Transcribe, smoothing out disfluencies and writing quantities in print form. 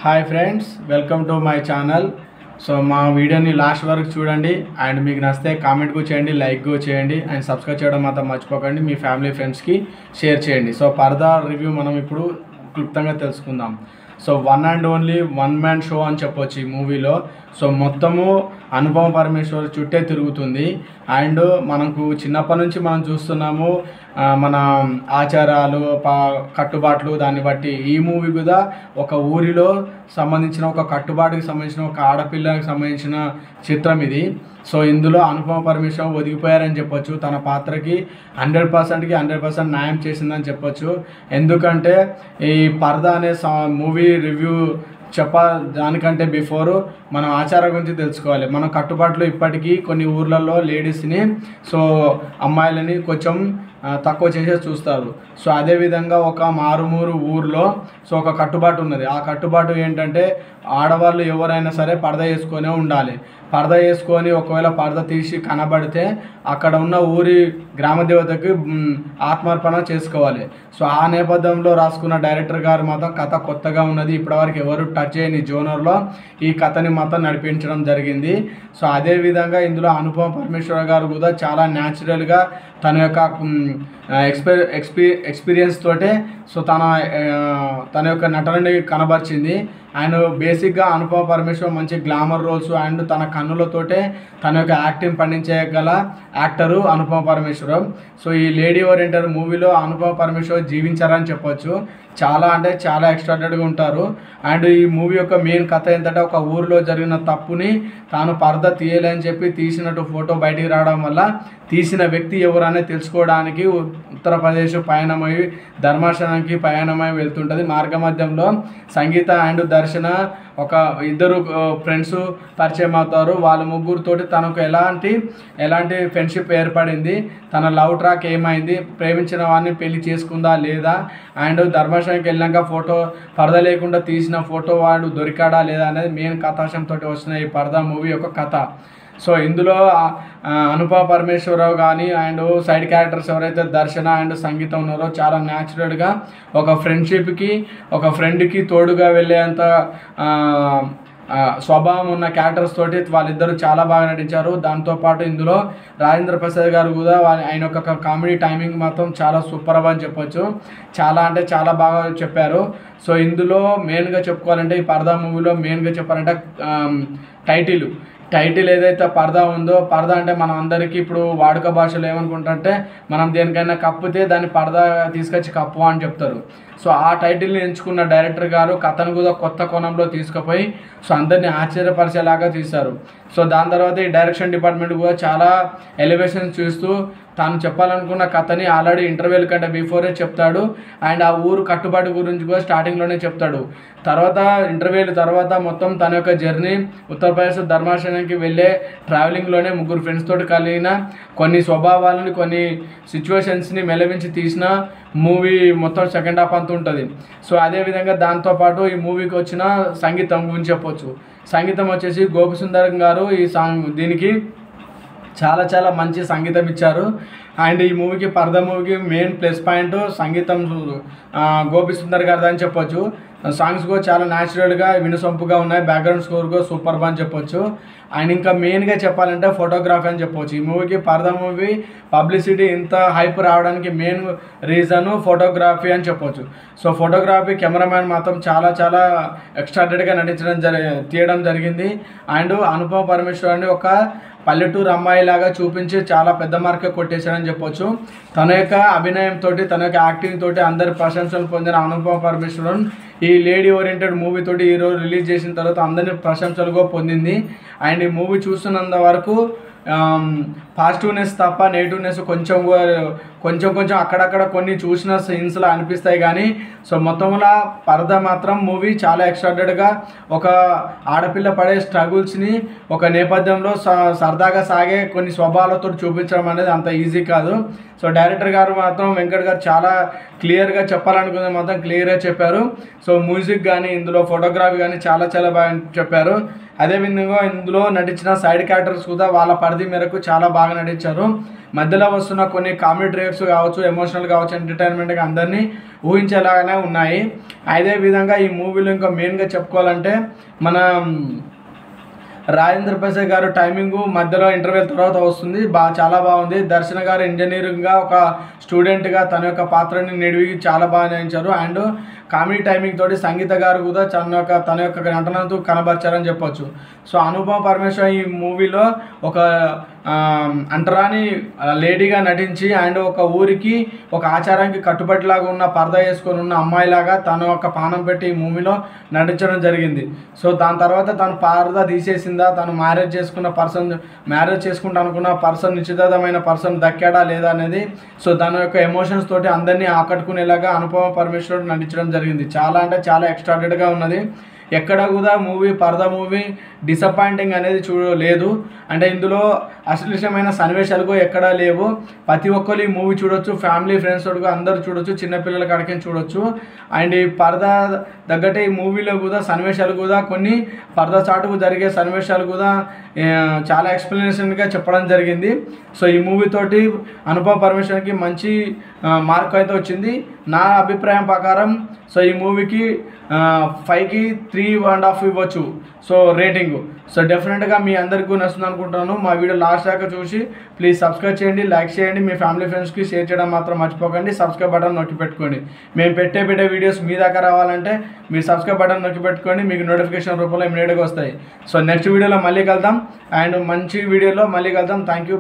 Hi friends, welcome to my channel. So మా వీడియోని last వరకు చూడండి అండ్ మీకు నచ్చితే కామెంట్ కూడా చేయండి, లైక్ కూడా చేయండి అండ్ సబ్స్క్రైబ్ చేయడం మాత్రం మర్చిపోకండి. మీ ఫ్యామిలీ ఫ్రెండ్స్కి షేర్ చేయండి. సో పరదా రివ్యూ మనం ఇప్పుడు క్లుప్తంగా తెలుసుకుందాం. So one and only one man show అని చెప్పొచ్చు ఈ మూవీలో. సో మొత్తము అనుపమ పరమేశ్వర్ చుట్టే తిరుగుతుంది. అండ్ మనకు చిన్నప్పటి నుంచి మనం చూస్తున్నాము మన ఆచారాలు కట్టుబాట్లు దాన్ని బట్టి ఈ మూవీ కూడా ఒక ఊరిలో సంబంధించిన ఒక కట్టుబాటుకి సంబంధించిన ఒక ఆడపిల్లకి సంబంధించిన చిత్రం ఇది. సో ఇందులో అనుపమ పరమేశ్వర్ ఒదిగిపోయారని చెప్పొచ్చు. తన పాత్రకి 100%కి 100% న్యాయం చేసిందని చెప్పొచ్చు. ఎందుకంటే ఈ పరదా అనే మూవీ రివ్యూ దానికంటే బిఫోరు మనం ఆచారం గురించి తెలుసుకోవాలి. మనం కట్టుబాట్లు ఇప్పటికీ కొన్ని ఊర్లలో లేడీస్ని అమ్మాయిలని కొంచెం తక్కువ చేసే చూస్తారు. సో అదేవిధంగా ఒక మారుమూరు ఊర్లో ఒక కట్టుబాటు ఉన్నది. ఆ కట్టుబాటు ఏంటంటే ఆడవాళ్ళు ఎవరైనా సరే పరదా వేసుకొనే ఉండాలి. పరదా వేసుకొని ఒకవేళ పరదా తీసి కనబడితే అక్కడ ఉన్న ఊరి గ్రామదేవతకి ఆత్మార్పణ చేసుకోవాలి. సో ఆ నేపథ్యంలో రాసుకున్న డైరెక్టర్ గారు మాత్రం కథ కొత్తగా ఉన్నది. ఇప్పటివరకు ఎవరు టచ్ చేయని జోనర్లో ఈ కథని మాత్రం నడిపించడం జరిగింది. సో అదేవిధంగా ఇందులో అనుపమ పరమేశ్వర్ గారు కూడా చాలా న్యాచురల్గా తన యొక్క ఎక్స్పీరియన్స్ తోటే తన యొక్క నటనని కనబరిచింది. అండ్ బేసిక్గా అనుపమ పరమేశ్వర్ మంచి గ్లామర్ రోల్స్ అండ్ తన కన్నులతోటే తన యొక్క యాక్టింగ్ పండించగల యాక్టరు అనుపమ పరమేశ్వరం. సో ఈ లేడీ ఓరియంటెడ్ మూవీలో అనుపమ పరమేశ్వర్ జీవించారని చెప్పొచ్చు. చాలా అంటే చాలా ఎక్స్ట్రాడనరీగా ఉంటారు. అండ్ ఈ మూవీ యొక్క మెయిన్ కథ ఏంటంటే ఒక ఊరిలో జరిగిన తప్పుని తాను పరదా తీయలేని చెప్పి తీసినట్టు ఫోటో బయటికి రావడం వల్ల తీసిన వ్యక్తి ఎవరనే తెలుసుకోవడానికి ఉత్తరప్రదేశ్ పయనమై ధర్మాసనానికి పయనమై వెళ్తుంటుంది. మార్గ మధ్యంలో సంగీత అండ్ దర్శన ఒక ఇద్దరు ఫ్రెండ్స్ పరిచయం అవుతారు. వాళ్ళ ముగ్గురితోటి తనకు ఎలాంటి ఫ్రెండ్షిప్ ఏర్పడింది, తన లవ్ ట్రాక్ ఏమైంది, ప్రేమించిన వాడిని పెళ్లి చేసుకుందా లేదా, అండ్ ధర్మాసనానికి వెళ్ళాక పరద లేకుండా తీసిన ఫోటో వాడు దొరికాడా లేదా అనేది మెయిన్ కథాంశంతో వచ్చిన ఈ పరదా మూవీ యొక్క కథ. సో ఇందులో అనుపమ పరమేశ్వరరావు కానీ అండ్ సైడ్ క్యారెక్టర్స్ ఎవరైతే దర్శన అండ్ సంగీతం ఉన్నారో చాలా న్యాచురల్గా ఒక ఫ్రెండ్షిప్కి ఒక ఫ్రెండ్కి తోడుగా వెళ్ళేంత స్వభావం ఉన్న క్యారెక్టర్స్ తోటి వాళ్ళిద్దరూ చాలా బాగా నటించారు. దాంతోపాటు ఇందులో రాజేంద్ర ప్రసాద్ గారు కూడా ఆయన యొక్క కామెడీ టైమింగ్ మాత్రం చాలా సూపర్ అని చెప్పొచ్చు. చాలా అంటే చాలా బాగా చెప్పారు. సో ఇందులో మెయిన్గా చెప్పుకోవాలంటే ఈ పరదా మూవీలో మెయిన్గా చెప్పాలంటే టైటిల్ ఏదైతే పరదా ఉందో, పరదా అంటే మనం అందరికీ ఇప్పుడు వాడుక భాషలో ఏమనుకుంటారంటే మనం దేనికైనా కప్పితే దాన్ని పరదా తీసుకొచ్చి కప్పు అని చెప్తారు. సో ఆ టైటిల్ని ఎంచుకున్న డైరెక్టర్ గారు కథను కూడా కొత్త కోణంలో తీసుకుపోయి అందరినీ ఆశ్చర్యపరిచేలాగా తీశారు. సో దాని తర్వాత ఈ డైరెక్షన్ డిపార్ట్మెంట్ కూడా చాలా ఎలివేషన్స్ చూస్తూ తాను చెప్పాలనుకున్న కథని ఆల్రెడీ ఇంటర్వ్యూల కంటే బిఫోరే చెప్తాడు. అండ్ ఆ ఊరు కట్టుబాటు గురించి కూడా స్టార్టింగ్లోనే చెప్తాడు. తర్వాత ఇంటర్వ్యూల తర్వాత మొత్తం తన యొక్క జర్నీ ఉత్తరప్రదేశ్ ధర్మాసనానికి వెళ్ళే ట్రావెలింగ్లోనే ముగ్గురు ఫ్రెండ్స్ తోటి కలిగిన కొన్ని స్వభావాలని కొన్ని సిచ్యువేషన్స్ని మెలవించి తీసిన మూవీ మొత్తం సెకండ్ హాఫ్ అంతా ఉంటుంది. సో అదేవిధంగా దాంతోపాటు ఈ మూవీకి వచ్చిన సంగీతం గురించి చెప్పొచ్చు. సంగీతం వచ్చేసి గోపిసుందర్ గారు దీనికి చాలా చాలా మంచి సంగీతం ఇచ్చారు. అండ్ ఈ మూవీకి పరదా మూవీకి మెయిన్ ప్లస్ పాయింట్ సంగీతం గోపిసుందర్ గారిది అని చెప్పొచ్చు. సాంగ్స్ కూడా చాలా న్యాచురల్గా వినసొంపుగా ఉన్నాయి. బ్యాక్గ్రౌండ్ స్కోర్ కూడా సూపర్ అని చెప్పొచ్చు. అండ్ ఇంకా మెయిన్గా చెప్పాలంటే ఫోటోగ్రఫీ అని చెప్పొచ్చు. ఈ మూవీకి పరదా మూవీ పబ్లిసిటీ ఇంత హైప్ రావడానికి మెయిన్ రీజను ఫోటోగ్రఫీ అని చెప్పొచ్చు. సో ఫోటోగ్రఫీ కెమెరామ్యాన్ మాత్రం చాలా చాలా ఎక్స్ట్రాడనరీగా తీయడం జరిగింది. అండ్ అనుపమ పరమేశ్వరాన్ని ఒక పల్లెటూరు అమ్మాయిలాగా చూపించి చాలా పెద్ద మార్కే కొట్టేశారని చెప్పొచ్చు. తన యొక్క అభినయంతో తన యొక్క యాక్టింగ్ తోటి అందరి ప్రశంసలు పొందిన అనుపమ పరమేశ్వరన్ ఈ లేడీ ఓరియంటెడ్ మూవీ తోటి ఈరోజు రిలీజ్ చేసిన తర్వాత అందరినీ ప్రశంసలుగా పొందింది. అండ్ ఈ మూవీ చూస్తున్నంత వరకు పాజిటివ్నెస్ తప్ప నెగిటివ్నెస్ కొంచెం అక్కడక్కడ కొన్ని చూసిన సీన్స్లో అనిపిస్తాయి. కానీ మొత్తంలో పరదా మాత్రం మూవీ చాలా ఎక్స్ట్రాడనరీగా ఒక ఆడపిల్ల పడే స్ట్రగుల్స్ని ఒక నేపథ్యంలో సరదాగా సాగే కొన్ని స్వభావాలతో చూపించడం అనేది అంత ఈజీ కాదు. డైరెక్టర్ గారు మాత్రం వెంకట్ గారు చాలా క్లియర్గా చెప్పాలనుకున్నది మాత్రం క్లియర్గా చెప్పారు. మ్యూజిక్ కానీ ఇందులో ఫోటోగ్రఫీ కానీ చాలా బాగా చెప్పారు. అదేవిధంగా ఇందులో నటించిన సైడ్ క్యారెక్టర్స్ కూడా వాళ్ళ పరిధి మేరకు చాలా బాగా బాగా నటించారు. మధ్యలో వస్తున్న కొన్ని కామెడీ ట్రేక్స్ కావచ్చు, ఎమోషనల్ కావచ్చు, ఎంటర్టైన్మెంట్గా అందరినీ ఊహించేలాగానే ఉన్నాయి. అదే విధంగా ఈ మూవీలో ఇంకా మెయిన్గా చెప్పుకోవాలంటే మన రాజేంద్ర ప్రసాద్ గారు టైమింగ్ మధ్యలో ఇంటర్వెల్ తర్వాత వస్తుంది, చాలా బాగుంది. దర్శన గారు ఇంజనీరింగ్గా ఒక స్టూడెంట్గా తన యొక్క పాత్రని నిడివి చాలా బాగా నటించారు. అండ్ కామెడీ టైమింగ్ తోటి సంగీత గారు కూడా తన యొక్క నటనతో కనబర్చారని చెప్పొచ్చు. సో అనుపమ పరమేశ్వర్ ఈ మూవీలో ఒక అంటరాని లేడీగా నటించి అండ్ ఒక ఊరికి ఒక ఆచారానికి కట్టుబడిలాగా ఉన్న పరదా వేసుకొని ఉన్న అమ్మాయిలాగా తన యొక్క పానం పెట్టి ఈ మూవీలో నటించడం జరిగింది. సో దాని తర్వాత తను పరదా తీసేసిందా, తను మ్యారేజ్ చేసుకుంటా అనుకున్న పర్సన్ నిశ్చితమైన పర్సన్ దక్కాడా లేదా అనేది సో తన యొక్క ఎమోషన్స్ తోటి అందరినీ ఆకట్టుకునేలాగా అనుపమ పరమేశ్వరుడు నటించడం జరిగింది. చాలా అంటే చాలా ఎక్స్ట్రాడినరీగా ఉన్నది. ఎక్కడ కూడా పరదా మూవీ డిసప్పాయింటింగ్ అనేది లేదు. అంటే ఇందులో అశ్లీలమైన సన్నివేశాలు ఎక్కడా లేవు. ప్రతి ఒక్కరు ఈ మూవీ చూడొచ్చు, ఫ్యామిలీ ఫ్రెండ్స్ తోడుగా అందరూ చూడొచ్చు, చిన్నపిల్లల కాడికి చూడొచ్చు. అండ్ ఈ పరదా తగ్గట్టే ఈ మూవీలో కూడా సన్నివేశాలు కూడా కొన్ని పరదా చాటుకు జరిగే సన్నివేశాలు కూడా చాలా ఎక్స్ప్లెనేషన్గా చెప్పడం జరిగింది. సో ఈ మూవీ తోటి అనుపమ పరమేశ్వర్కి మంచి మార్క్ అయితే వచ్చింది. నా అభిప్రాయం ప్రకారం సో ఈ మూవీకి 5కి 3.5 ఇవ్వచ్చు సో రేటింగు. సో డెఫినెట్గా మీ అందరికీ నచ్చుతుంది అనుకుంటున్నాను. మా వీడియో లాస్ట్ దాకా చూసి ప్లీజ్ సబ్స్క్రైబ్ చేయండి, లైక్ చేయండి, మీ ఫ్యామిలీ ఫ్రెండ్స్కి షేర్ చేయడం మాత్రం మర్చిపోకండి. సబ్స్క్రైబ్ బటన్ నొక్కి పెట్టుకోండి. మేము పెట్టే వీడియోస్ మీ దాకా రావాలంటే మీరు సబ్స్క్రైబ్ బటన్ నొక్కి పెట్టుకోండి, మీకు నోటిఫికేషన్ రూపంలో ఇమీడియట్గా వస్తాయి. సో నెక్స్ట్ వీడియోలో మళ్ళీ కలుద్దాం అండ్ మంచి వీడియోలో మళ్ళీ కలుద్దాం. Thank you.